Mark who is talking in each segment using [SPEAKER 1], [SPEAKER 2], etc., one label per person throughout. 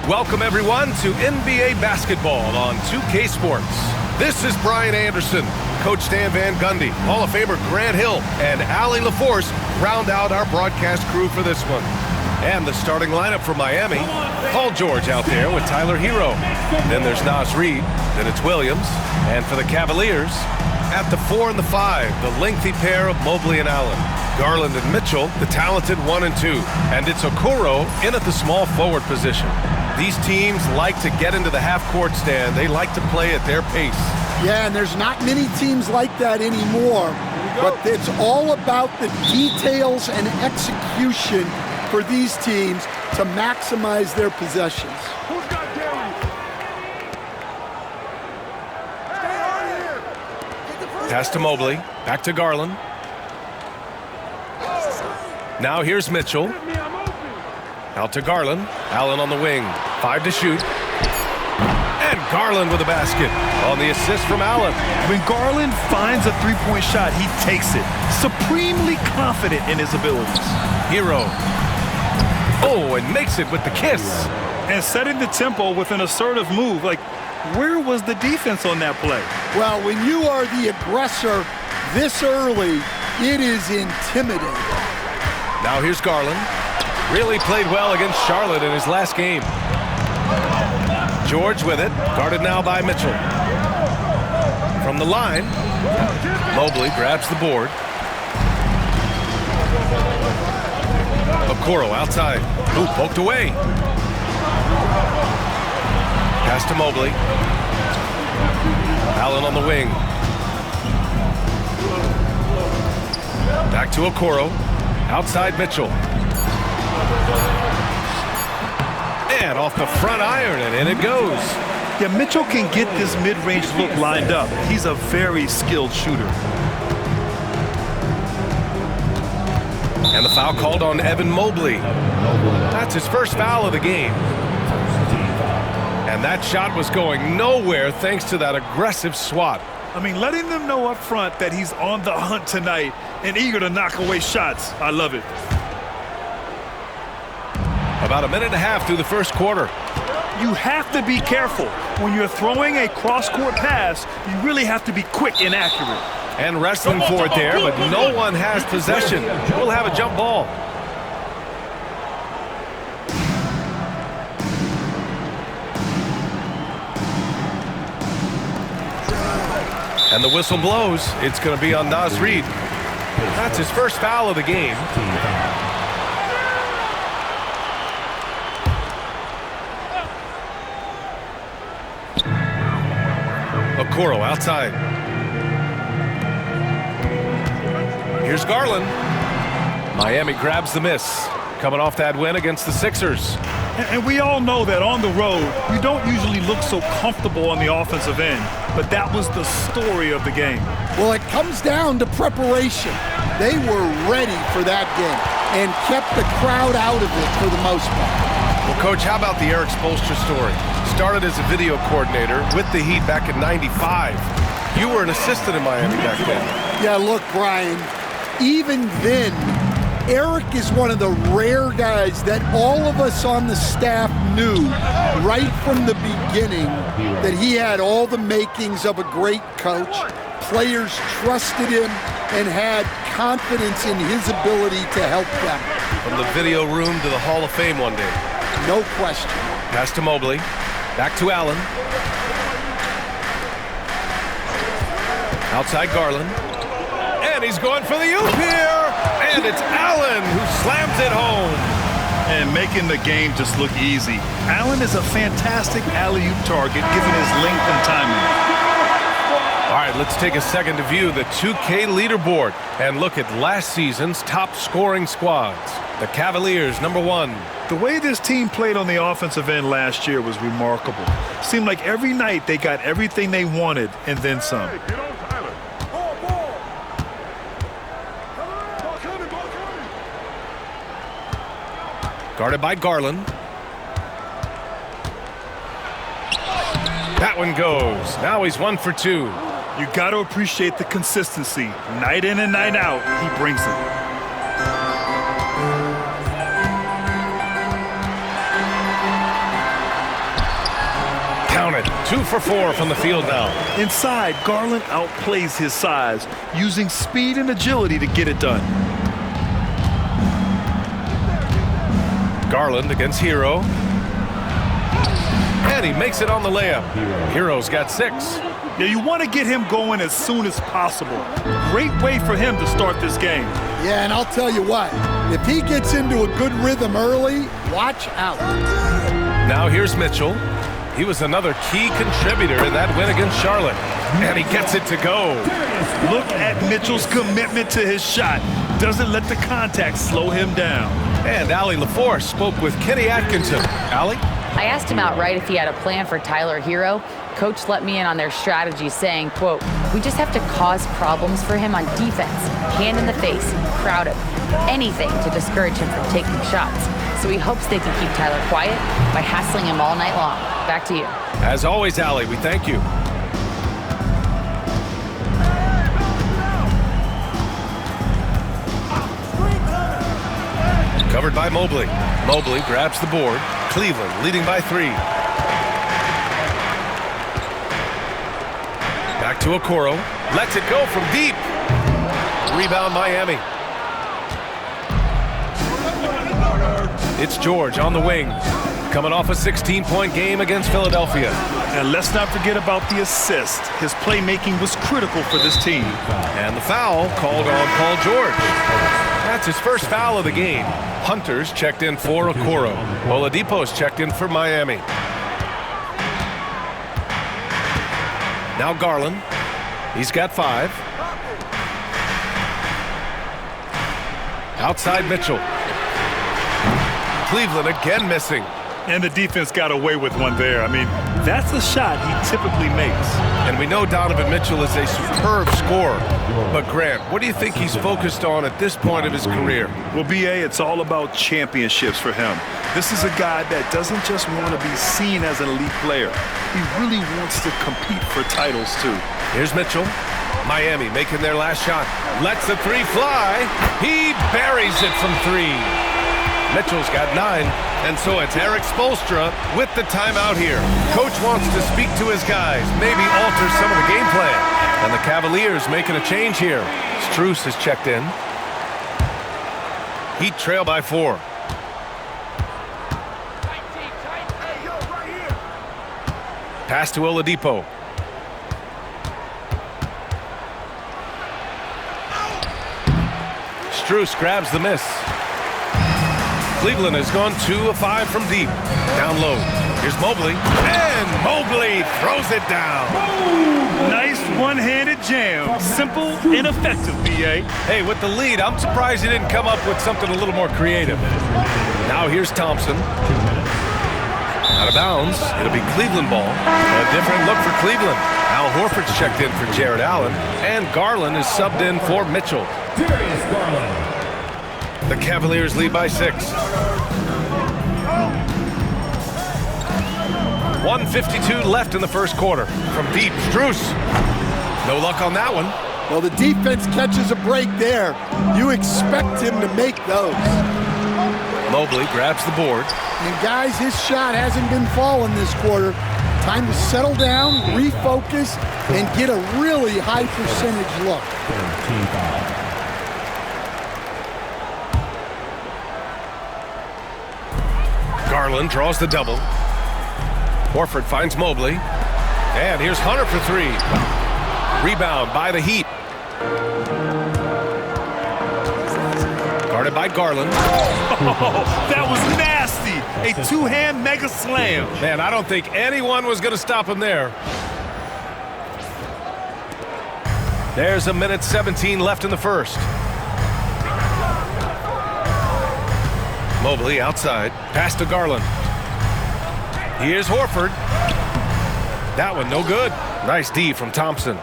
[SPEAKER 1] Welcome, everyone, to NBA basketball on 2K Sports. This is Brian Anderson. Coach Stan Van Gundy, Hall of Famer Grant Hill, and Allie LaForce round out our broadcast crew for this one. And the starting lineup for Miami, Paul George out there with Tyler Hero. Then there's Naz Reid, then it's Williams. And for the Cavaliers, at the 4 and the 5, the lengthy pair of Mobley and Allen. Garland and Mitchell, the talented 1 and 2. And it's Okoro in at the small forward position. These teams like to get into the half-court stand. They like to play at their pace.
[SPEAKER 2] Yeah, and there's not many teams like that anymore. But it's all about the details and execution for these teams to maximize their possessions.
[SPEAKER 1] Pass to Mobley, back to Garland. Now here's Mitchell. Out to Garland. Allen on the wing. 5 to shoot. And Garland with a basket on the assist from Allen.
[SPEAKER 3] When Garland finds a three-point shot, he takes it. Supremely confident in his abilities.
[SPEAKER 1] Hero. Oh, and makes it with the kiss.
[SPEAKER 3] And setting the tempo with an assertive move. Like, where was the defense on that play?
[SPEAKER 2] Well, when you are the aggressor this early, it is intimidating.
[SPEAKER 1] Now here's Garland. Really played well against Charlotte in his last game. George with it, guarded now by Mitchell. From the line, Mobley grabs the board. Okoro outside. Ooh, poked away. Pass to Mobley. Allen on the wing. Back to Okoro. Outside Mitchell. And off the front iron, and in it goes.
[SPEAKER 3] Yeah, Mitchell can get this mid-range look lined up. He's a very skilled shooter.
[SPEAKER 1] And the foul called on Evan Mobley. That's his first foul of the game. And that shot was going nowhere thanks to that aggressive swat.
[SPEAKER 3] I mean, letting them know up front that he's on the hunt tonight and eager to knock away shots. I love it.
[SPEAKER 1] About a minute and a half through the first quarter.
[SPEAKER 3] You have to be careful. When you're throwing a cross-court pass, you really have to be quick and accurate.
[SPEAKER 1] And wrestling for it there, but no one has possession. We'll have a jump ball. And the whistle blows. It's going to be on Naz Reid. That's his first foul of the game. Okoro outside. Here's Garland. Miami grabs the miss. Coming off that win against the Sixers.
[SPEAKER 3] And we all know that on the road, you don't usually look so comfortable on the offensive end. But that was the story of the game.
[SPEAKER 2] Well, it comes down to preparation. They were ready for that game and kept the crowd out of it for the most part.
[SPEAKER 1] Well, Coach, how about the Eric Spoelstra story? Started as a video coordinator with the Heat back in '95. You were an assistant in Miami back then.
[SPEAKER 2] Yeah, look, Brian, even then, Eric is one of the rare guys that all of us on the staff knew right from the beginning that he had all the makings of a great coach. Players trusted him and had confidence in his ability to help them.
[SPEAKER 1] From the video room to the Hall of Fame one day.
[SPEAKER 2] No question.
[SPEAKER 1] Pass to Mobley. Back to Allen. Outside Garland. And he's going for the oop here. And it's Allen who slams it home.
[SPEAKER 3] And making the game just look easy. Allen is a fantastic alley-oop target given his length and timing.
[SPEAKER 1] All right, let's take a second to view the 2K leaderboard and look at last season's top scoring squads. The Cavaliers, #1.
[SPEAKER 3] The way this team played on the offensive end last year was remarkable. Seemed like every night they got everything they wanted and then some.
[SPEAKER 1] Guarded by Garland. That one goes. Now he's 1 for 2.
[SPEAKER 3] You got to appreciate the consistency. Night in and night out, he brings it.
[SPEAKER 1] it. 2 for 4 from the field now.
[SPEAKER 3] Inside, Garland outplays his size, using speed and agility to get it done.
[SPEAKER 1] Garland against Hero. And he makes it on the layup. Hero's got 6.
[SPEAKER 3] Yeah, you want to get him going as soon as possible. Great way for him to start this game.
[SPEAKER 2] Yeah, and I'll tell you what, if he gets into a good rhythm early, watch out.
[SPEAKER 1] Now here's Mitchell. He was another key contributor in that win against Charlotte. And he gets it to go.
[SPEAKER 3] Look at Mitchell's commitment to his shot. Doesn't let the contact slow him down.
[SPEAKER 1] And Allie LaForce spoke with Kenny Atkinson. Allie?
[SPEAKER 4] I asked him outright if he had a plan for Tyler Hero. Coach let me in on their strategy, saying, quote, "We just have to cause problems for him on defense. Hand in the face, crowd him, anything to discourage him from taking shots." So he hopes they can keep Tyler quiet by hassling him all night long. Back to you.
[SPEAKER 1] As always, Allie, we thank you. Covered by Mobley. Mobley grabs the board. Cleveland leading by 3. Back to Okoro. Lets it go from deep. Rebound Miami. It's George on the wing. Coming off a 16-point game against Philadelphia.
[SPEAKER 3] And let's not forget about the assist. His playmaking was critical for this team.
[SPEAKER 1] And the foul called on Paul George. That's his first foul of the game. Hunter's checked in for Okoro. Oladipo's checked in for Miami. Now Garland. He's got 5. Outside Mitchell. Cleveland again missing.
[SPEAKER 3] And the defense got away with one there. I mean, that's a shot he typically makes.
[SPEAKER 1] And we know Donovan Mitchell is a superb scorer. But Grant, what do you think he's focused on at this point of his career?
[SPEAKER 3] Well, B.A., it's all about championships for him. This is a guy that doesn't just want to be seen as an elite player. He really wants to compete for titles, too.
[SPEAKER 1] Here's Mitchell. Miami making their last shot. Lets the 3 fly. He buries it from 3. Mitchell's got 9, and so it's Eric Spoelstra with the timeout here. Coach wants to speak to his guys, maybe alter some of the game plan. And the Cavaliers making a change here. Strus has checked in. Heat trail by 4. Pass to Oladipo. Strus grabs the miss. Cleveland has gone 2 of 5 from deep. Down low. Here's Mobley. And Mobley throws it down.
[SPEAKER 3] Nice one-handed jam. Simple and effective, B.A.
[SPEAKER 1] Hey, with the lead, I'm surprised he didn't come up with something a little more creative. Now here's Thompson. Out of bounds. It'll be Cleveland ball. A different look for Cleveland. Al Horford's checked in for Jared Allen. And Garland is subbed in for Mitchell.
[SPEAKER 5] Darius Garland.
[SPEAKER 1] The Cavaliers lead by 6. 1:52 left in the first quarter. From deep, Strus. No luck on that one.
[SPEAKER 2] Well, the defense catches a break there. You expect him to make those.
[SPEAKER 1] Mobley grabs the board.
[SPEAKER 2] And guys, his shot hasn't been falling this quarter. Time to settle down, refocus, and get a really high percentage look.
[SPEAKER 1] Garland draws the double. Horford finds Mobley. And here's Hunter for 3. Rebound by the Heat. Guarded by Garland.
[SPEAKER 3] Oh, that was nasty. A 2-hand mega slam.
[SPEAKER 1] Man, I don't think anyone was going to stop him there. There's a minute 17 left in the first. Mobley outside. Pass to Garland. Here's Horford. That one no good. Nice D from Thompson.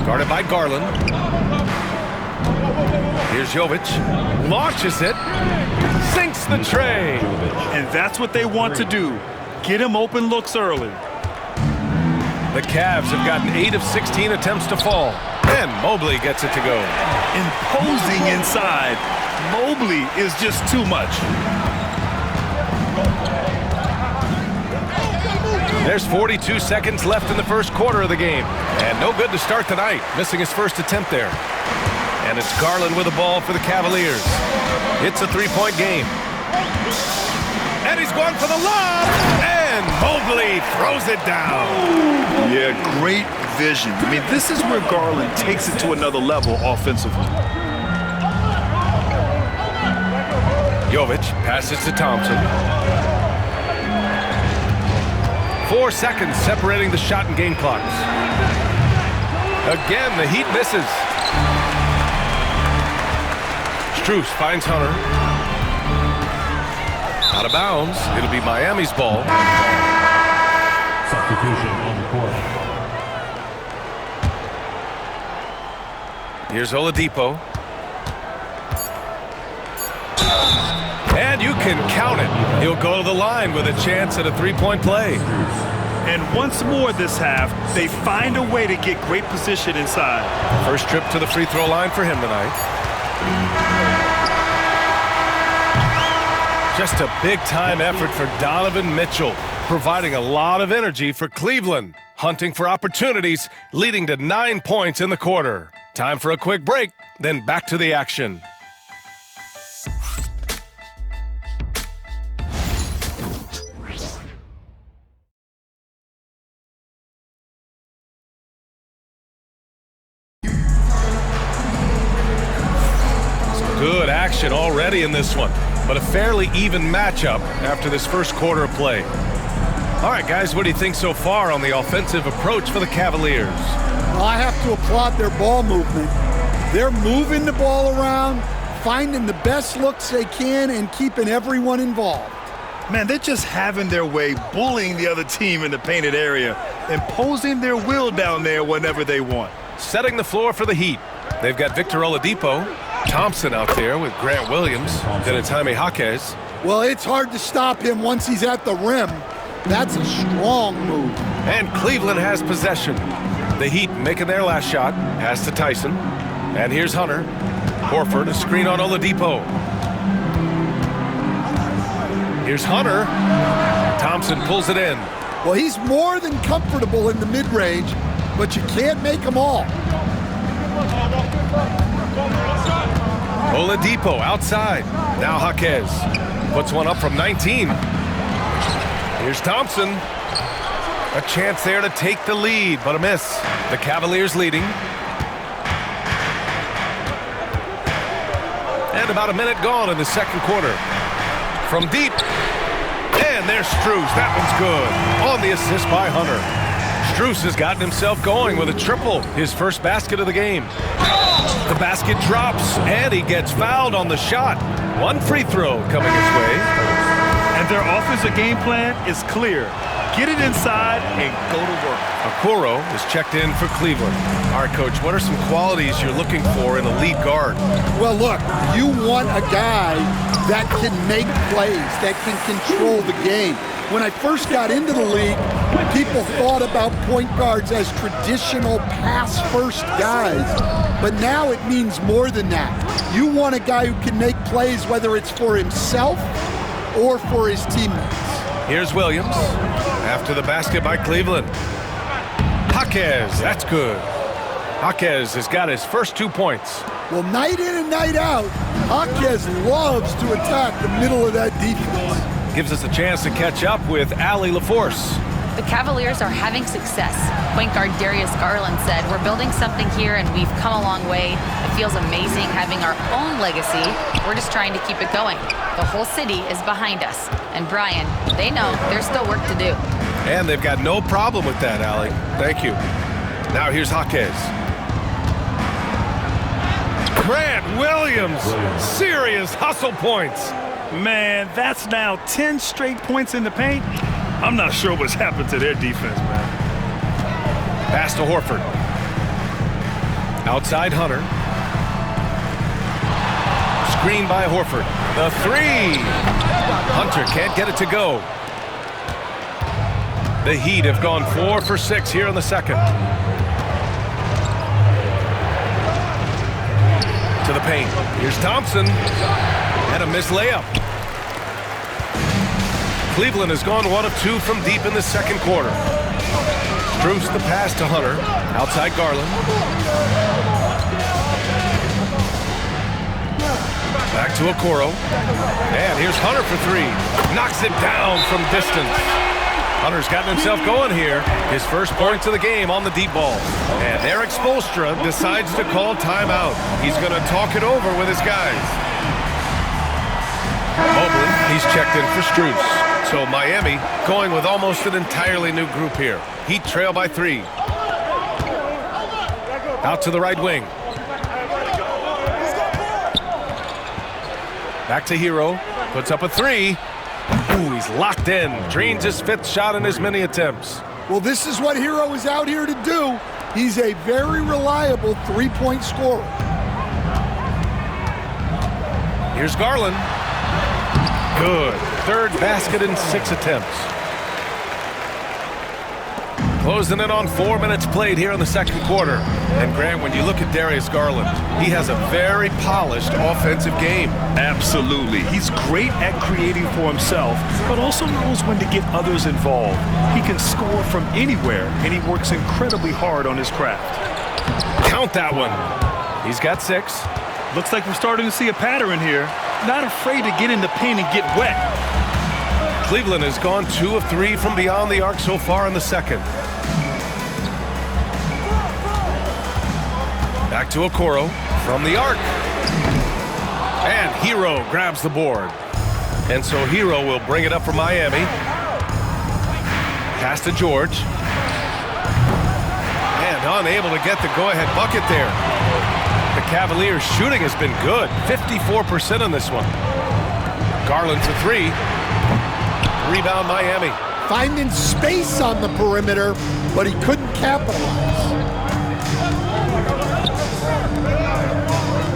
[SPEAKER 1] Guarded by Garland. Here's Jovic. Launches it. Sinks the tray.
[SPEAKER 3] And that's what they want to do. Get him open looks early.
[SPEAKER 1] The Cavs have gotten 8 of 16 attempts to fall. And Mobley gets it to go.
[SPEAKER 3] Imposing inside. Mobley is just too much.
[SPEAKER 1] There's 42 seconds left in the first quarter of the game. And no good to start tonight, missing his first attempt there. And it's Garland with the ball for the Cavaliers. It's a three-point game. And he's going for the lob. And Mobley throws it down.
[SPEAKER 3] Yeah, great vision. I mean, this is where Garland takes it to another level offensively.
[SPEAKER 1] Jovic passes to Thompson. 4 seconds separating the shot and game clocks. Again, the Heat misses. Strus finds Hunter. Out of bounds. It'll be Miami's ball.
[SPEAKER 5] Substitution on the court.
[SPEAKER 1] Here's Oladipo. And you can count it. He'll go to the line with a chance at a three-point play.
[SPEAKER 3] And once more this half, they find a way to get great position inside.
[SPEAKER 1] First trip to the free throw line for him tonight. Just a big-time effort for Donovan Mitchell, providing a lot of energy for Cleveland, hunting for opportunities, leading to 9 points in the quarter. Time for a quick break, then back to the action. Good action already in this one, but a fairly even matchup after this first quarter of play. All right, guys, what do you think so far on the offensive approach for the Cavaliers?
[SPEAKER 2] Well, I have to applaud their ball movement. They're moving the ball around, finding the best looks they can, and keeping everyone involved.
[SPEAKER 3] Man, they're just having their way, bullying the other team in the painted area, imposing their will down there whenever they want.
[SPEAKER 1] Setting the floor for the Heat. They've got Victor Oladipo, Thompson out there with Grant Williams, then it's Jaime Jaquez.
[SPEAKER 2] Well, it's hard to stop him once he's at the rim. That's a strong move.
[SPEAKER 1] And Cleveland has possession. The Heat making their last shot. Pass to Tyson. And here's Hunter. Horford, a screen on Oladipo. Here's Hunter. Thompson pulls it in.
[SPEAKER 2] Well, he's more than comfortable in the mid-range, but you can't make them all.
[SPEAKER 1] Oladipo outside. Now Jaquez puts one up from 19. Here's Thompson. A chance there to take the lead, but a miss. The Cavaliers leading. And about a minute gone in the second quarter. From deep. And there's Strus. That one's good. On the assist by Hunter. Strus has gotten himself going with a triple. His first basket of the game. The basket drops, and he gets fouled on the shot. One free throw coming his way.
[SPEAKER 3] And their offensive game plan is clear. Get it inside and go to work.
[SPEAKER 1] Okoro is checked in for Cleveland. All right, Coach, what are some qualities you're looking for in a lead guard?
[SPEAKER 2] Well, look, you want a guy that can make plays, that can control the game. When I first got into the league, people thought about point guards as traditional pass-first guys. But now it means more than that. You want a guy who can make plays, whether it's for himself or for his teammates.
[SPEAKER 1] Here's Williams after the basket by Cleveland. Jaquez, that's good. Jaquez has got his first 2 points.
[SPEAKER 2] Well, night in and night out, Jaquez loves to attack the middle of that defense.
[SPEAKER 1] Gives us a chance to catch up with Allie LaForce.
[SPEAKER 4] The Cavaliers are having success. Point guard Darius Garland said, "We're building something here and we've come a long way. It feels amazing having our own legacy. We're just trying to keep it going. The whole city is behind us." And Brian, they know there's still work to do.
[SPEAKER 1] And they've got no problem with that, Allie. Thank you. Now here's Jaquez. Grant Williams, serious hustle points.
[SPEAKER 3] Man, that's now 10 straight points in the paint. I'm not sure what's happened to their defense, man.
[SPEAKER 1] Pass to Horford. Outside Hunter. Screen by Horford. The three. Hunter can't get it to go. The Heat have gone 4 for 6 here in the second. To the paint. Here's Thompson. And a missed layup. Cleveland has gone 1 of 2 from deep in the second quarter. Strus the pass to Hunter. Outside Garland. Back to Okoro. And here's Hunter for 3. Knocks it down from distance. Hunter's gotten himself going here. His first points of the game on the deep ball. And Eric Spoelstra decides to call timeout. He's going to talk it over with his guys. Mobley, he's checked in for Strus. So Miami going with almost an entirely new group here. Heat trail by 3. Out to the right wing. Back to Hero. Puts up a 3. Ooh, he's locked in. Drains his 5th shot in as many attempts.
[SPEAKER 2] Well, this is what Hero is out here to do. He's a very reliable three-point scorer.
[SPEAKER 1] Here's Garland. Good. 3rd basket in 6 attempts. Closing in on 4 minutes played here in the second quarter. And Grant, when you look at Darius Garland, he has a very polished offensive game.
[SPEAKER 3] Absolutely. He's great at creating for himself, but also knows when to get others involved. He can score from anywhere, and he works incredibly hard on his craft.
[SPEAKER 1] Count that one. He's got 6.
[SPEAKER 3] Looks like we're starting to see a pattern here. Not afraid to get in the paint and get wet.
[SPEAKER 1] Cleveland has gone 2 of 3 from beyond the arc so far in the second. Back to Okoro from the arc. And Hero grabs the board. And so Hero will bring it up for Miami. Pass to George. And unable to get the go-ahead bucket there. The Cavaliers' shooting has been good. 54% on this one. Garland for 3. Rebound Miami.
[SPEAKER 2] Finding space on the perimeter, but he couldn't capitalize.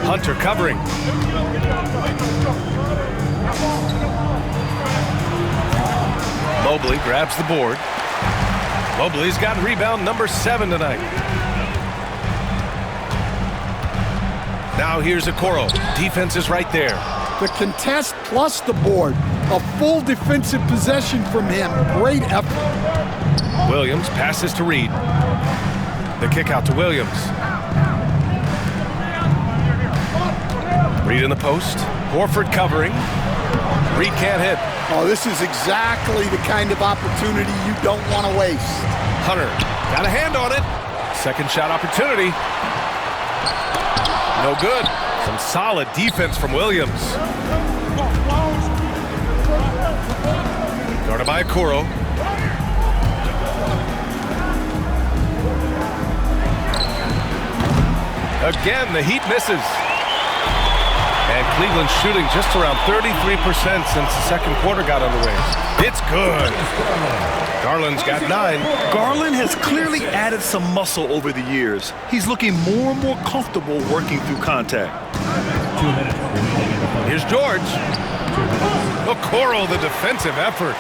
[SPEAKER 1] Hunter covering. Mobley grabs the board. Mobley's got rebound number 7 tonight. Now here's Okoro. Defense is right there.
[SPEAKER 2] The contest plus the board. A full defensive possession from him. Great effort.
[SPEAKER 1] Williams passes to Reed. The kick out to Williams. Reed in the post. Horford covering. Reed can't hit.
[SPEAKER 2] Oh, this is exactly the kind of opportunity you don't want to waste.
[SPEAKER 1] Hunter got a hand on it. Second shot opportunity. No good. Some solid defense from Williams. Guarded by Okoro. Again, the Heat misses. And Cleveland shooting just around 33% since the second quarter got underway. It's good. Garland's got 9.
[SPEAKER 3] Garland has clearly added some muscle over the years. He's looking more and more comfortable working through contact.
[SPEAKER 1] Here's George. Okoro, the defensive effort.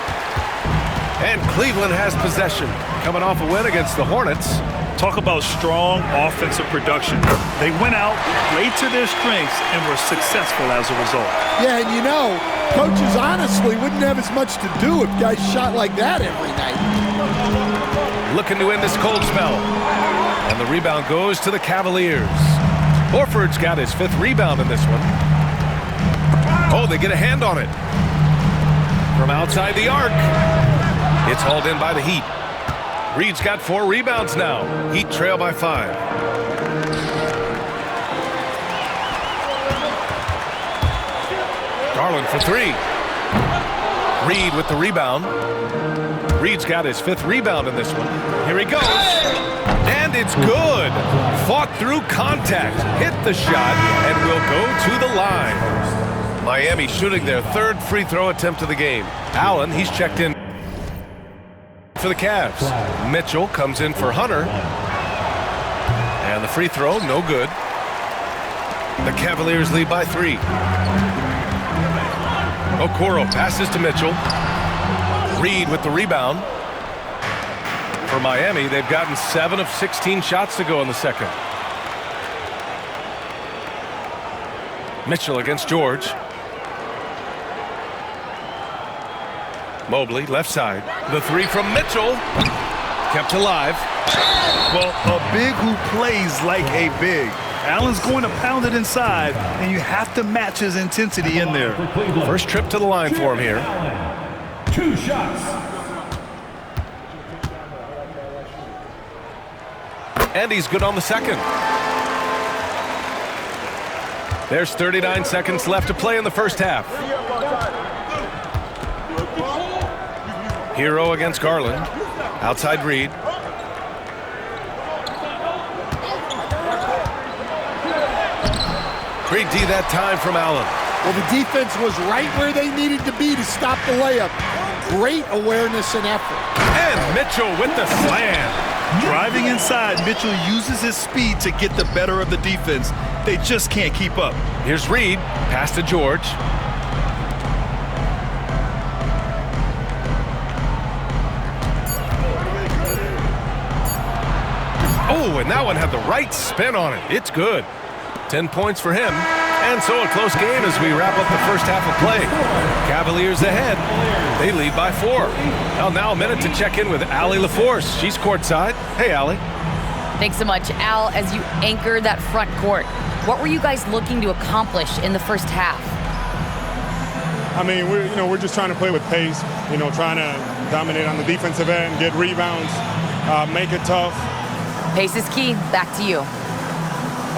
[SPEAKER 1] And Cleveland has possession. Coming off a win against the Hornets.
[SPEAKER 3] Talk about strong offensive production. They went out, played to their strengths, and were successful as a result.
[SPEAKER 2] Yeah, and you know, coaches honestly wouldn't have as much to do if guys shot like that every night.
[SPEAKER 1] Looking to end this cold spell. And the rebound goes to the Cavaliers. Horford's got his 5th rebound in this one. Oh, they get a hand on it. From outside the arc. It's hauled in by the Heat. Reed's got 4 rebounds now. Heat trail by 5. Garland for 3. Reed with the rebound. Reed's got his 5th rebound in this one. Here he goes. And it's good. Fought through contact. Hit the shot and will go to the line. Miami shooting their 3rd free throw attempt of the game. Allen, he's checked in for the Cavs. Mitchell comes in for Hunter. And the free throw, no good. The Cavaliers lead by 3. Okoro passes to Mitchell. Reed with the rebound. For Miami, they've gotten 7 of 16 shots to go in the second. Mitchell against George. Mobley, left side. The three from Mitchell. Kept alive.
[SPEAKER 3] Well, a big who plays like a big. Allen's going to pound it inside, and you have to match his intensity in there.
[SPEAKER 1] First trip to the line for him here.
[SPEAKER 5] 2 shots.
[SPEAKER 1] And he's good on the second. There's 39 seconds left to play in the first half. Hero against Garland. Outside Reed. Great D that time from Allen.
[SPEAKER 2] Well, the defense was right where they needed to be to stop the layup. Great awareness and effort.
[SPEAKER 1] And Mitchell with the slam.
[SPEAKER 3] Driving inside, Mitchell uses his speed to get the better of the defense. They just can't keep up.
[SPEAKER 1] Here's Reed. Pass to George. Oh, and that one had the right spin on it. It's good. 10 points for him. And so a close game as we wrap up the first half of play. Cavaliers ahead. They lead by 4. Well, now a minute to check in with Allie LaForce. She's courtside. Hey, Allie.
[SPEAKER 4] Thanks so much, Al. As you anchor that front court, what were you guys looking to accomplish in the first half?
[SPEAKER 6] I mean, we're just trying to play with pace, trying to dominate on the defensive end, get rebounds, make it tough.
[SPEAKER 4] Pace is key. Back to you.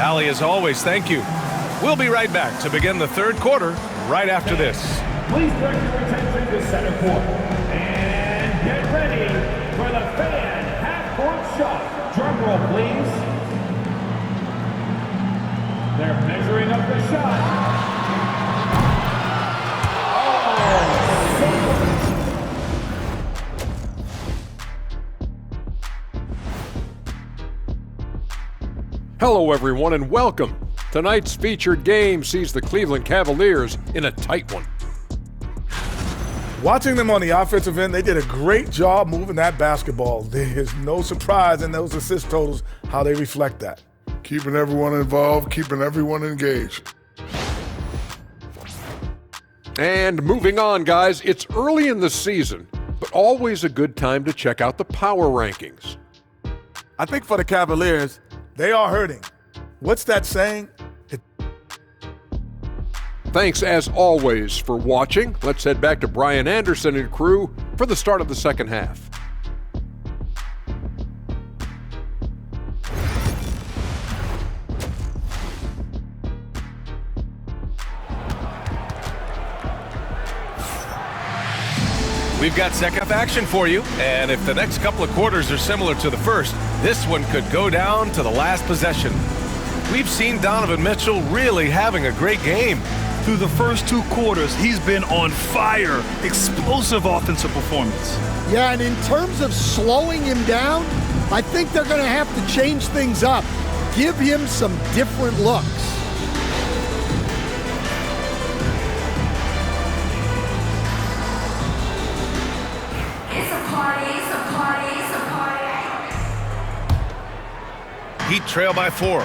[SPEAKER 1] Allie, as always, thank you. We'll be right back to begin the third quarter right after this.
[SPEAKER 5] Please direct your attention to center court. And get ready for the fan half-court shot. Drum roll, please. They're measuring up the shot.
[SPEAKER 7] Hello, everyone, and welcome. Tonight's featured game sees the Cleveland Cavaliers in a tight one.
[SPEAKER 8] Watching them on the offensive end, they did a great job moving that basketball. There's no surprise in those assist totals how they reflect that.
[SPEAKER 9] Keeping everyone involved, keeping everyone engaged.
[SPEAKER 7] And moving on, guys, it's early in the season, but always a good time to check out the power rankings.
[SPEAKER 8] I think for the Cavaliers, they are hurting. What's that saying?
[SPEAKER 7] Thanks, as always, for watching. Let's head back to Brian Anderson and crew for the start of the second half.
[SPEAKER 1] We've got second half action for you, and if the next couple of quarters are similar to the first, this one could go down to the last possession. We've seen Donovan Mitchell really having a great game.
[SPEAKER 3] Through the first 2 quarters, he's been on fire. Explosive offensive performance.
[SPEAKER 2] Yeah, and in terms of slowing him down, I think they're going to have to change things up. Give him some different looks.
[SPEAKER 1] Heat trail by 4.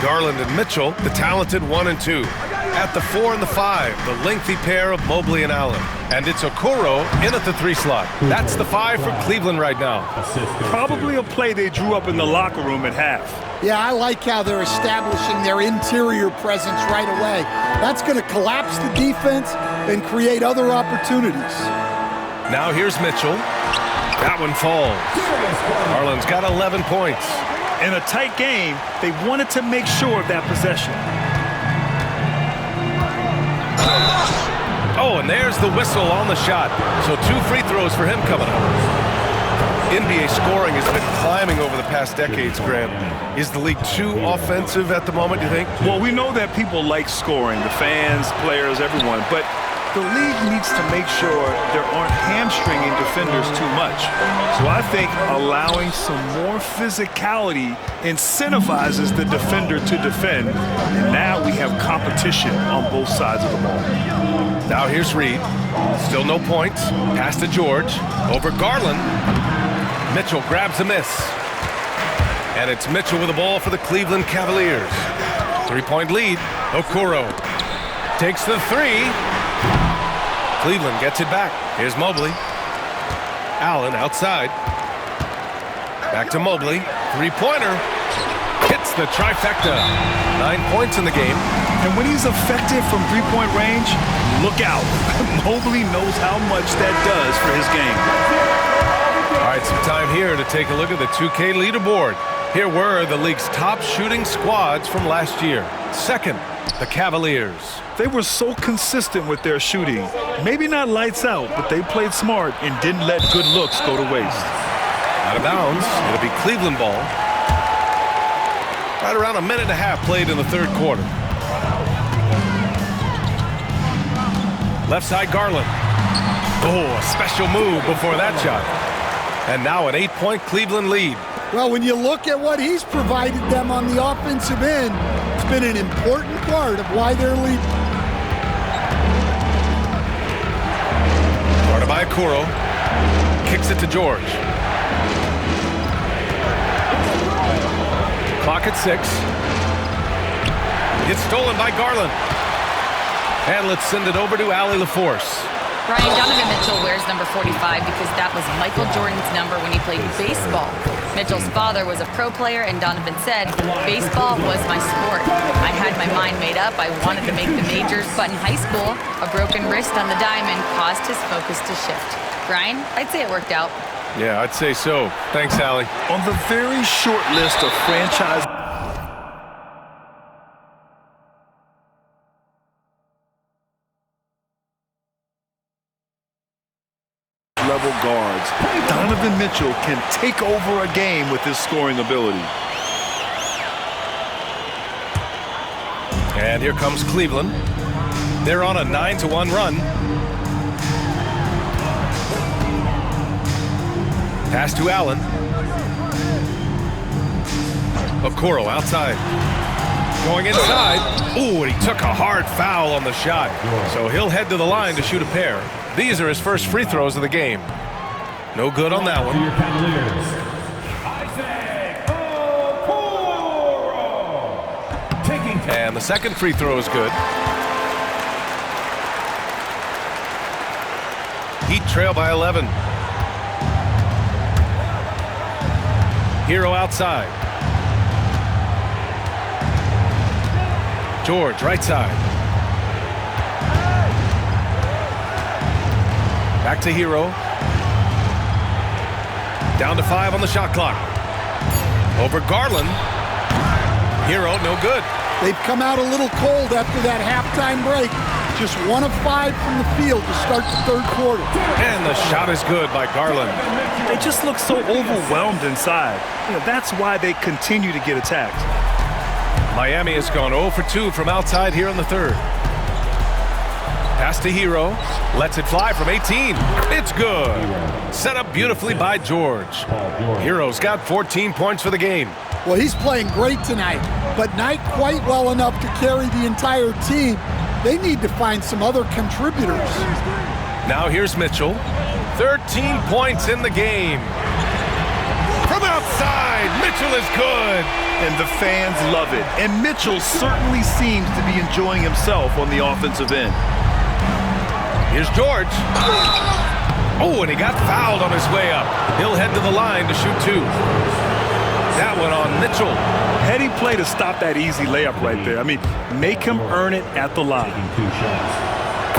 [SPEAKER 1] Garland and Mitchell, the talented 1 and 2. At the 4 and the 5, the lengthy pair of Mobley and Allen. And it's Okoro in at the 3 slot. That's the 5 for Cleveland right now.
[SPEAKER 3] Probably a play they drew up in the locker room at half.
[SPEAKER 2] Yeah, I like how they're establishing their interior presence right away. That's going to collapse the defense and create other opportunities.
[SPEAKER 1] Now here's Mitchell. That one falls. Garland's got 11 points.
[SPEAKER 3] In a tight game, they wanted to make sure of that possession.
[SPEAKER 1] Oh, and there's the whistle on the shot. So 2 free throws for him coming up. NBA scoring has been climbing over the past decades, Graham. Is the league too offensive at the moment, you think?
[SPEAKER 3] Well, we know that people like scoring, the fans, players, everyone, but the league needs to make sure there aren't hamstringing defenders too much. So I think allowing some more physicality incentivizes the defender to defend. And now we have competition on both sides of the ball.
[SPEAKER 1] Now here's Reed. Still no points. Pass to George. Over Garland. Mitchell grabs a miss. And it's Mitchell with the ball for the Cleveland Cavaliers. 3-point lead. Okoro takes the 3. Cleveland gets it back. Here's Mobley. Allen outside. Back to Mobley. Three-pointer. Hits the trifecta. 9 points in the game.
[SPEAKER 3] And when he's effective from three-point range, look out. Mobley knows how much that does for his game.
[SPEAKER 1] All right, some time here to take a look at the 2K leaderboard. Here were the league's top shooting squads from last year. Second, the Cavaliers.
[SPEAKER 3] They were so consistent with their shooting. Maybe not lights out, but they played smart and didn't let good looks go to waste.
[SPEAKER 1] Out of bounds. It'll be Cleveland ball. Right around a minute and a half played in the third quarter. Left side, Garland. Oh, a special move before that shot. And now an 8-point Cleveland lead.
[SPEAKER 2] Well, when you look at what he's provided them on the offensive end, it's been an important part of why they're leading.
[SPEAKER 1] Guarded by Okoro. Kicks it to George. Clock at 6. It's stolen by Garland. And let's send it over to Allie LaForce.
[SPEAKER 4] Brian, Donovan Mitchell wears number 45 because that was Michael Jordan's number when he played baseball. Mitchell's father was a pro player, and Donovan said, baseball was my sport. I had my mind made up. I wanted to make the majors, but in high school, a broken wrist on the diamond caused his focus to shift. Brian, I'd say it worked out.
[SPEAKER 1] Yeah, I'd say so. Thanks, Allie.
[SPEAKER 3] On the very short list of franchise level guards, Donovan Mitchell can take over a game with his scoring ability.
[SPEAKER 1] And here comes Cleveland. They're on a 9-1 run. Pass to Allen. Okoro outside. Going inside. Ooh, and he took a hard foul on the shot. So he'll head to the line to shoot a pair. These are his first free throws of the game. No good on that one. And the second free throw is good. Heat trail by 11. Hero outside. George, right side. Back to Hero. Down to 5 on the shot clock. Over Garland. Hero, no good.
[SPEAKER 2] They've come out a little cold after that halftime break. Just 1 of 5 from the field to start the third quarter.
[SPEAKER 1] And the shot is good by Garland.
[SPEAKER 3] They just look so overwhelmed inside. That's why they continue to get attacked.
[SPEAKER 1] Miami has gone 0 for 2 from outside here in the third. Pass to Hero. Lets it fly from 18. It's good. Set up beautifully by George. Hero's got 14 points for the game.
[SPEAKER 2] Well, he's playing great tonight, but not quite well enough to carry the entire team. They need to find some other contributors.
[SPEAKER 1] Now here's Mitchell. 13 points in the game. From outside, Mitchell is good.
[SPEAKER 3] And the fans love it. And Mitchell certainly seems to be enjoying himself on the offensive end.
[SPEAKER 1] Here's George. Oh, and he got fouled on his way up. He'll head to the line to shoot 2. That one on Mitchell.
[SPEAKER 3] Heady play to stop that easy layup right there. I mean, make him earn it at the line.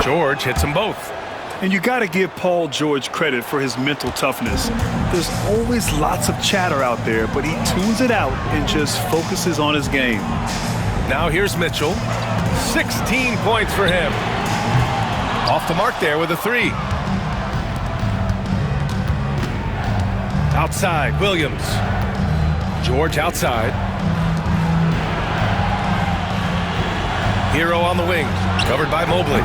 [SPEAKER 1] George hits them both.
[SPEAKER 3] And you got to give Paul George credit for his mental toughness. There's always lots of chatter out there, but he tunes it out and just focuses on his game.
[SPEAKER 1] Now here's Mitchell. 16 points for him. Off the mark there with a 3. Outside, Williams. George outside. Hero on the wing, covered by Mobley.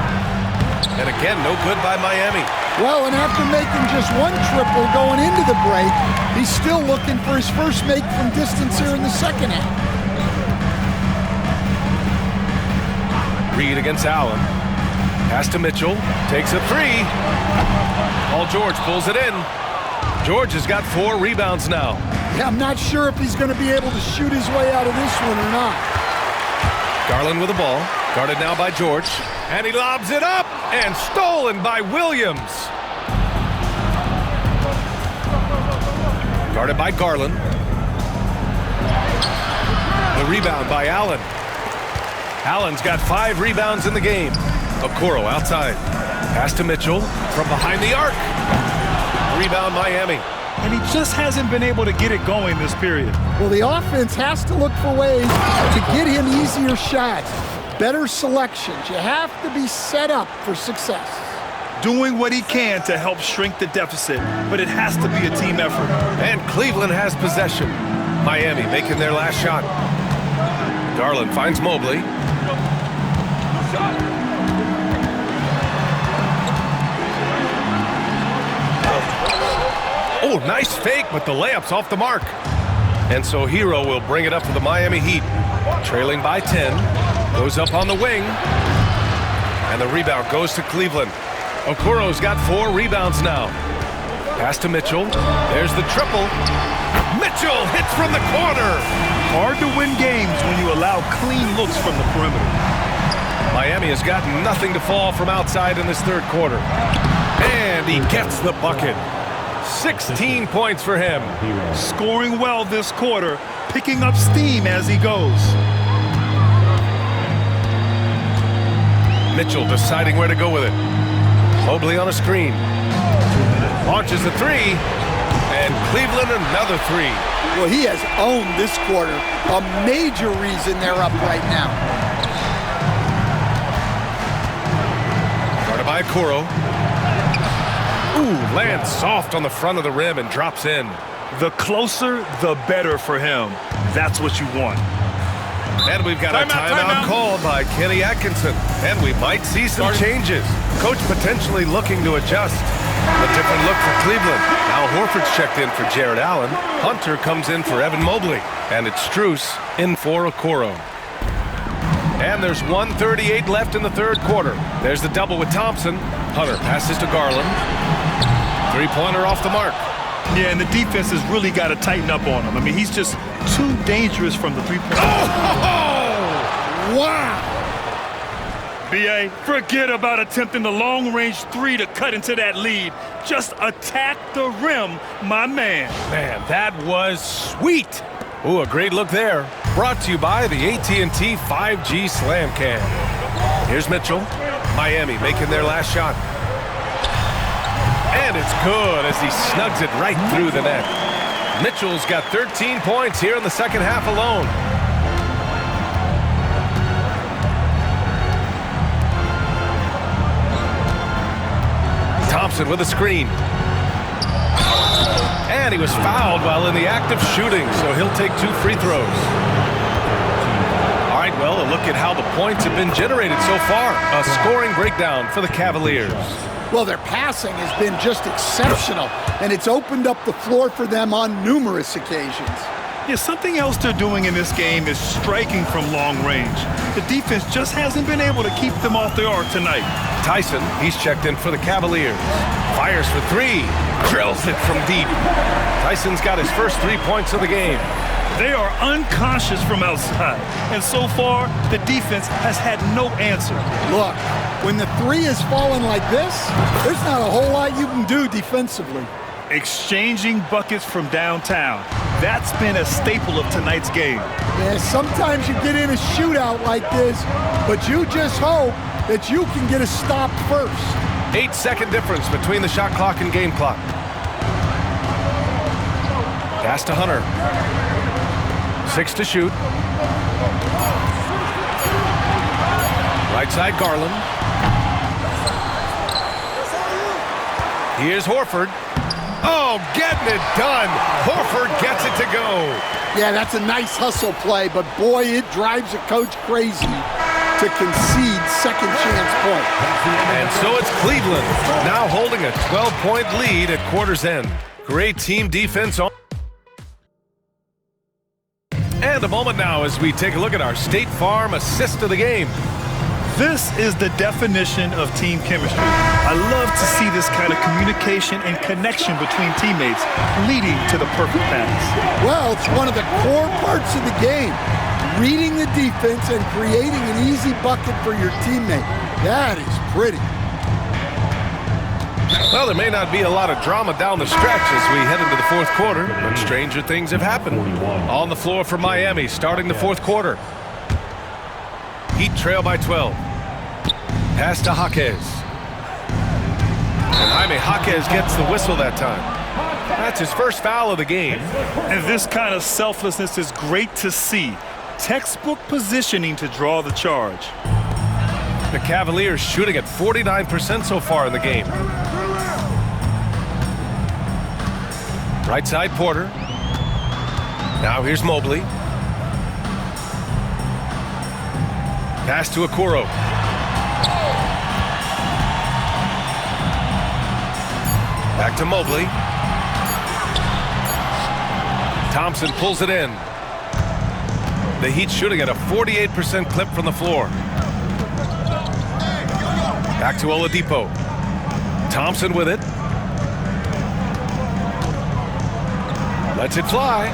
[SPEAKER 1] And again, no good by Miami.
[SPEAKER 2] Well, and after making just 1 triple going into the break, he's still looking for his first make from distance here in the second half.
[SPEAKER 1] Reed against Allen. Pass to Mitchell, takes a 3. Paul George pulls it in. George has got 4 rebounds now.
[SPEAKER 2] Yeah, I'm not sure if he's going to be able to shoot his way out of this one or not.
[SPEAKER 1] Garland with the ball, guarded now by George. And he lobs it up, And stolen by Williams. Guarded by Garland. The rebound by Allen. Allen's got 5 rebounds in the game. Okoro outside. Pass to Mitchell from behind the arc. Rebound Miami.
[SPEAKER 3] And he just hasn't been able to get it going this period.
[SPEAKER 2] Well, the offense has to look for ways to get him easier shots, better selections. You have to be set up for success.
[SPEAKER 3] Doing what he can to help shrink the deficit, but it has to be a team effort.
[SPEAKER 1] And Cleveland has possession. Miami making their last shot. Garland finds Mobley. Oh, nice fake, but the layup's off the mark. And so Hero will bring it up for the Miami Heat. Trailing by 10. Goes up on the wing. And the rebound goes to Cleveland. Okoro's got 4 rebounds now. Pass to Mitchell. There's the triple. Mitchell hits from the corner.
[SPEAKER 3] Hard to win games when you allow clean looks from the perimeter.
[SPEAKER 1] Miami has got nothing to fall from outside in this third quarter. And he gets the bucket. 16 points for him.
[SPEAKER 3] Scoring well this quarter, picking up steam as he goes.
[SPEAKER 1] Mitchell deciding where to go with it. Mobley on a screen. Launches the 3. And Cleveland another 3.
[SPEAKER 2] Well, he has owned this quarter. A major reason they're up right now.
[SPEAKER 1] Guarded by Okoro. Ooh, lands soft on the front of the rim and drops in.
[SPEAKER 3] The closer, the better for him. That's what you want.
[SPEAKER 1] And we've got a timeout called by Kenny Atkinson. And we might see some changes. Coach potentially looking to adjust. A different look for Cleveland. Now Horford's checked in for Jared Allen. Hunter comes in for Evan Mobley. And it's Strus in for Okoro. And there's 1:38 left in the third quarter. There's the double with Thompson. Hunter passes to Garland. 3-pointer off the mark.
[SPEAKER 3] Yeah, and the defense has really got to tighten up on him. I mean, he's just too dangerous from the three-point.
[SPEAKER 2] Oh! Wow!
[SPEAKER 3] B.A., forget about attempting the long-range 3 to cut into that lead. Just attack the rim, my man.
[SPEAKER 1] Man, that was sweet. Ooh, a great look there. Brought to you by the AT&T 5G Slam Cam. Here's Mitchell. Miami making their last shot. And it's good as he snugs it right through the net. Mitchell's got 13 points here in the second half alone. Thompson with a screen. And he was fouled while in the act of shooting, so he'll take 2 free throws. All right, well, a look at how the points have been generated so far. A scoring breakdown for the Cavaliers.
[SPEAKER 2] Well, their passing has been just exceptional, and it's opened up the floor for them on numerous occasions.
[SPEAKER 3] Yeah, something else they're doing in this game is striking from long range. The defense just hasn't been able to keep them off the arc tonight.
[SPEAKER 1] Tyson, he's checked in for the Cavaliers. Fires for 3. Drills it from deep. Tyson's got his first 3 points of the game.
[SPEAKER 3] They are unconscious from outside, and so far, the defense has had no answer.
[SPEAKER 2] Look, when the 3 is falling like this, there's not a whole lot you can do defensively.
[SPEAKER 3] Exchanging buckets from downtown. That's been a staple of tonight's game.
[SPEAKER 2] Yeah, sometimes you get in a shootout like this, but you just hope that you can get a stop first.
[SPEAKER 1] 8-second difference between the shot clock and game clock. Pass to Hunter. 6 to shoot. Right side Garland. Here's Horford. Oh, getting it done. Horford gets it to go.
[SPEAKER 2] Yeah, that's a nice hustle play, but boy, it drives a coach crazy to concede second chance point.
[SPEAKER 1] And so it's Cleveland now holding a 12-point lead at quarter's end. Great team defense on. And a moment now as we take a look at our State Farm assist of the game.
[SPEAKER 3] This is the definition of team chemistry. I love to see this kind of communication and connection between teammates leading to the perfect pass.
[SPEAKER 2] Well, it's one of the core parts of the game. Reading the defense and creating an easy bucket for your teammate. That is pretty.
[SPEAKER 1] Well, there may not be a lot of drama down the stretch as we head into the fourth quarter, but stranger things have happened. On the floor for Miami, starting the fourth quarter. Heat trail by 12. Pass to Jaquez. And Jaime Jaquez gets the whistle that time. That's his first foul of the game.
[SPEAKER 3] And this kind of selflessness is great to see. Textbook positioning to draw the charge.
[SPEAKER 1] The Cavaliers shooting at 49% so far in the game. Right side, Porter. Now here's Mobley. Pass to Okoro. Back to Mobley. Thompson pulls it in. The Heat shooting at a 48% clip from the floor. Back to Oladipo. Thompson with it. Lets it fly.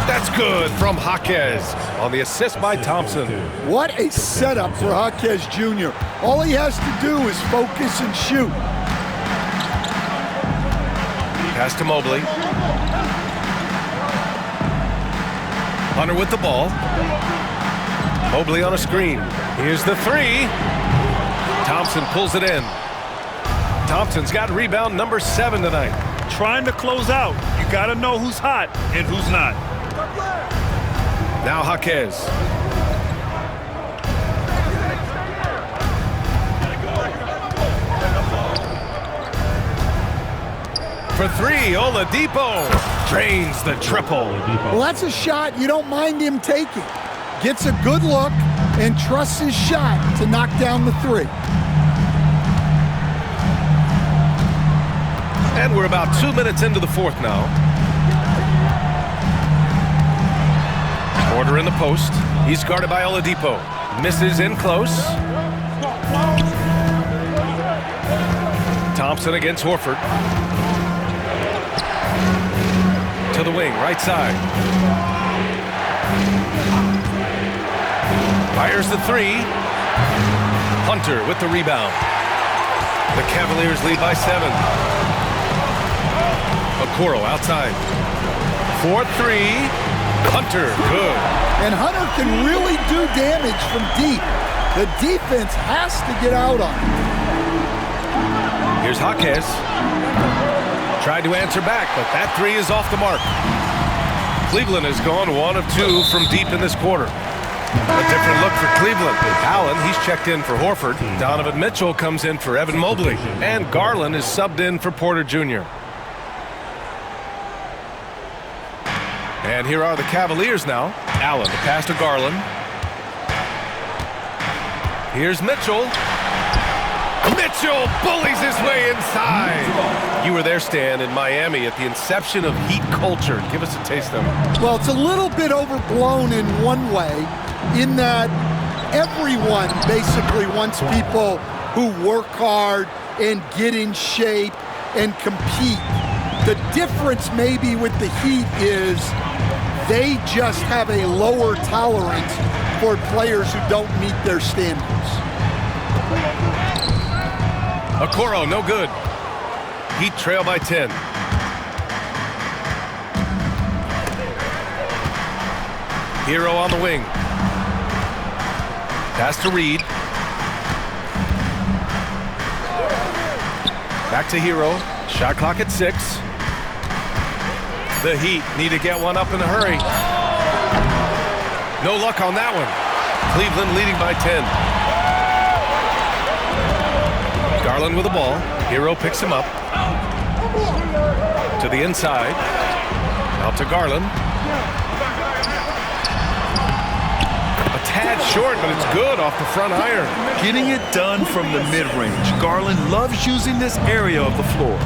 [SPEAKER 1] That's good from Jaquez on the assist by Thompson.
[SPEAKER 2] What a setup for Jaquez Jr. All he has to do is focus and shoot.
[SPEAKER 1] Pass to Mobley. Hunter with the ball. Mobley on a screen. Here's the three. Thompson pulls it in. Thompson's got rebound number 7 tonight.
[SPEAKER 3] Trying to close out. You got to know who's hot and who's not.
[SPEAKER 1] Now Jaquez. For three, Oladipo drains the triple.
[SPEAKER 2] Well, that's a shot you don't mind him taking. Gets a good look and trusts his shot to knock down the three.
[SPEAKER 1] And we're about 2 minutes into the fourth now. Porter in the post. He's guarded by Oladipo. Misses in close. Thompson against Horford. To the wing, right side. Fires the three. Hunter with the rebound. The Cavaliers lead by 7. Okoro outside. 4-3. Hunter, good.
[SPEAKER 2] And Hunter can really do damage from deep. The defense has to get out on him.
[SPEAKER 1] Here's Jaquez. Tried to answer back, but that three is off the mark. Cleveland has gone 1 of 2 from deep in this quarter. A different look for Cleveland. Allen, he's checked in for Horford. Donovan Mitchell comes in for Evan Mobley. And Garland is subbed in for Porter Jr. And here are the Cavaliers now. Allen, the pass to Garland. Here's Mitchell. Mitchell bullies his way inside. You were there, Stan, in Miami at the inception of Heat culture. Give us a taste of it.
[SPEAKER 2] Well, it's a little bit overblown in one way, in that everyone basically wants people who work hard and get in shape and compete. The difference maybe with the Heat is they just have a lower tolerance for players who don't meet their standards.
[SPEAKER 1] Okoro, no good. Heat trail by 10. Hero on the wing. Pass to Reed. Back to Hero. Shot clock at 6. The Heat need to get one up in a hurry. No luck on that one. Cleveland leading by 10. Garland with the ball. Hero picks him up. To the inside. Out to Garland. A tad short, but it's good off the front iron.
[SPEAKER 3] Getting it done from the mid-range. Garland loves using this area of the floor.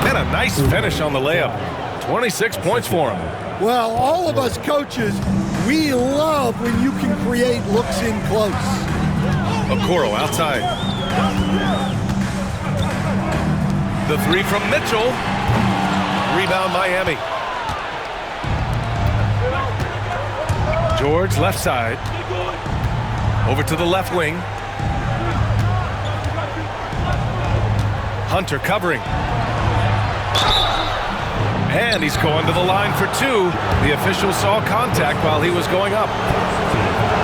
[SPEAKER 1] And a nice finish on the layup. 26 points for him.
[SPEAKER 2] Well, all of us coaches, we love when you can create looks in close.
[SPEAKER 1] Okoro outside. The three from Mitchell. Rebound Miami. George left side. Over to the left wing. Hunter covering. And he's going to the line for two. The official saw contact while he was going up.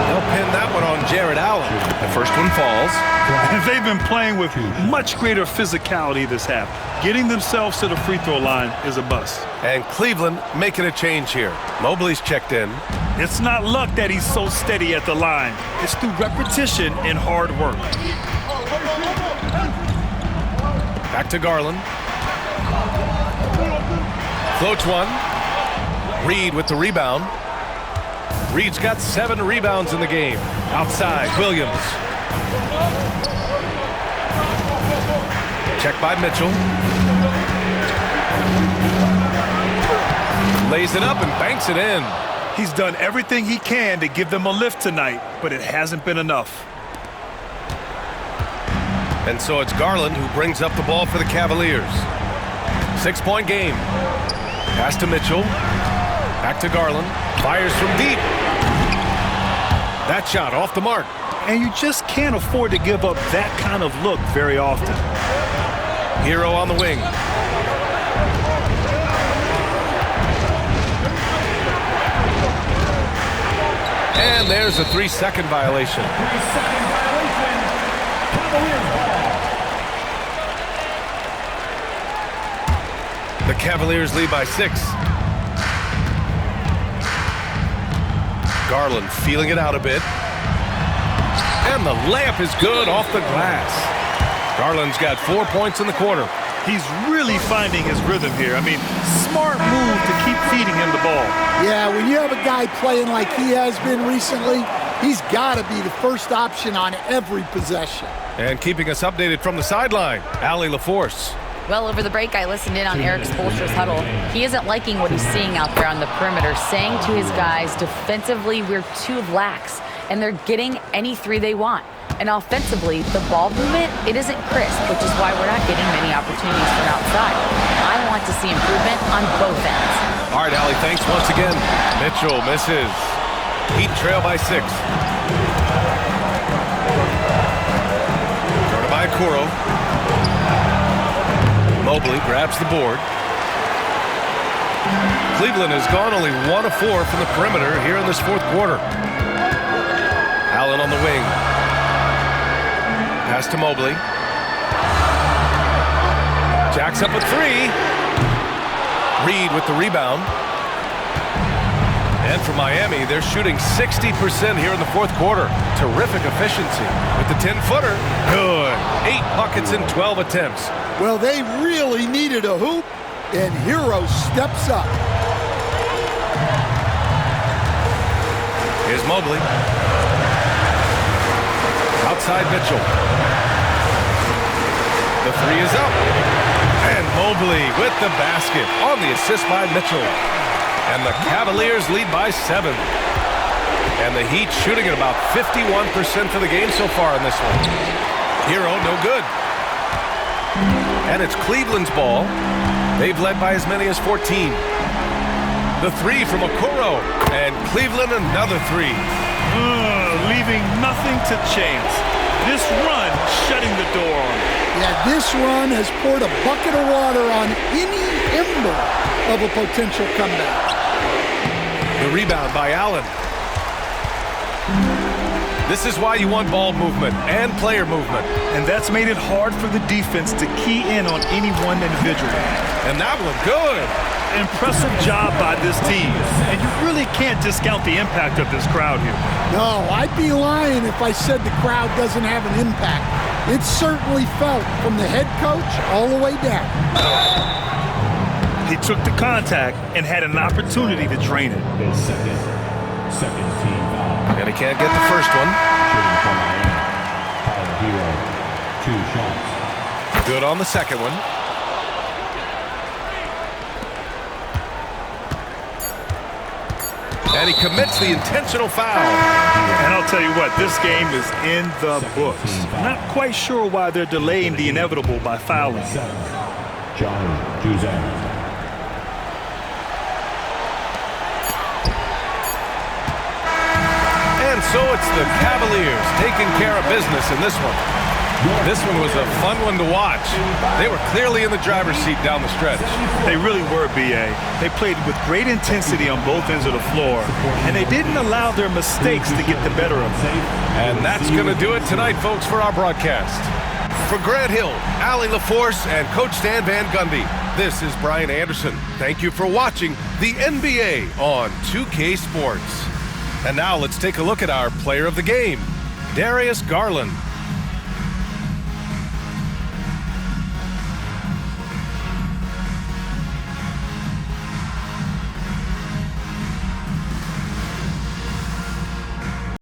[SPEAKER 1] They'll pin that one on Jared Allen. The first one falls.
[SPEAKER 3] And they've been playing with much greater physicality this half. Getting themselves to the free throw line is a bust.
[SPEAKER 1] And Cleveland making a change here. Mobley's checked in.
[SPEAKER 3] It's not luck that he's so steady at the line. It's through repetition and hard work.
[SPEAKER 1] Back to Garland. Floats one. Reed with the rebound. Reed's got 7 rebounds in the game. Outside, Williams. Check by Mitchell. Lays it up and banks it in.
[SPEAKER 3] He's done everything he can to give them a lift tonight, but it hasn't been enough.
[SPEAKER 1] And so it's Garland who brings up the ball for the Cavaliers. 6-point game. Pass to Mitchell. Back to Garland. Fires from deep. That shot off the mark.
[SPEAKER 3] And you just can't afford to give up that kind of look very often.
[SPEAKER 1] Hero on the wing. And there's a 3-second violation.
[SPEAKER 5] 3-second violation. Cavaliers ball.
[SPEAKER 1] The Cavaliers lead by 6. Garland feeling it out a bit. And the layup is good off the glass. Garland's got 4 points in the quarter.
[SPEAKER 3] He's really finding his rhythm here. I mean, smart move to keep feeding him the ball.
[SPEAKER 2] Yeah, when you have a guy playing like he has been recently, he's got to be the first option on every possession.
[SPEAKER 1] And keeping us updated from the sideline, Allie LaForce.
[SPEAKER 4] Well, over the break, I listened in on Eric Spoelstra's huddle. He isn't liking what he's seeing out there on the perimeter, saying to his guys, defensively, we're too lax, and they're getting any 3 they want. And offensively, the ball movement, it isn't crisp, which is why we're not getting many opportunities from outside. I want to see improvement on both ends.
[SPEAKER 1] All right, Allie, thanks once again. Mitchell misses. Heat trail by 6. Started by Okoro. Mobley grabs the board. Cleveland has gone only 1 of 4 from the perimeter here in this 4th quarter. Allen on the wing. Pass to Mobley. Jacks up a 3. Reed with the rebound. And for Miami, they're shooting 60% here in the 4th quarter. Terrific efficiency. With the 10-footer, good. 8 buckets in 12 attempts.
[SPEAKER 2] Well, they really needed a hoop, and Hero steps up.
[SPEAKER 1] Here's Mobley. Outside Mitchell. The 3 is up. And Mobley with the basket on the assist by Mitchell. And the Cavaliers lead by 7. And the Heat shooting at about 51% for the game so far in this one. Hero, no good. And it's Cleveland's ball. They've led by as many as 14. The 3 from Okoro. And Cleveland another 3.
[SPEAKER 3] Leaving nothing to chance. This run shutting the door on him.
[SPEAKER 2] Yeah, this run has poured a bucket of water on any ember of a potential comeback.
[SPEAKER 1] The rebound by Allen. This is why you want ball movement and player movement.
[SPEAKER 3] And that's made it hard for the defense to key in on any one individual.
[SPEAKER 1] And that one good.
[SPEAKER 3] Impressive job by this team. And you really can't discount the impact of this crowd here.
[SPEAKER 2] No, I'd be lying if I said the crowd doesn't have an impact. It's certainly felt from the head coach all the way down.
[SPEAKER 3] He took the contact and had an opportunity to drain it.
[SPEAKER 5] The second team foul.
[SPEAKER 1] And he can't get the first one.
[SPEAKER 5] Shooting for Miami. Tyler Hero, 2 shots.
[SPEAKER 1] Good on the second one. And he commits the intentional foul.
[SPEAKER 3] And I'll tell you what, this game is in the books. Not quite sure why they're delaying the inevitable by fouling.
[SPEAKER 5] Johnny Juzang.
[SPEAKER 1] And so it's the Cavaliers taking care of business in this one. This one was a fun one to watch. They were clearly in the driver's seat down the stretch.
[SPEAKER 3] They really were, B.A. They played with great intensity on both ends of the floor, and they didn't allow their mistakes to get the better of them.
[SPEAKER 1] And that's going to do it tonight, folks, for our broadcast. For Grant Hill, Allie LaForce, and Coach Stan Van Gundy, this is Brian Anderson. Thank you for watching the NBA on 2K Sports. And now let's take a look at our player of the game, Darius Garland.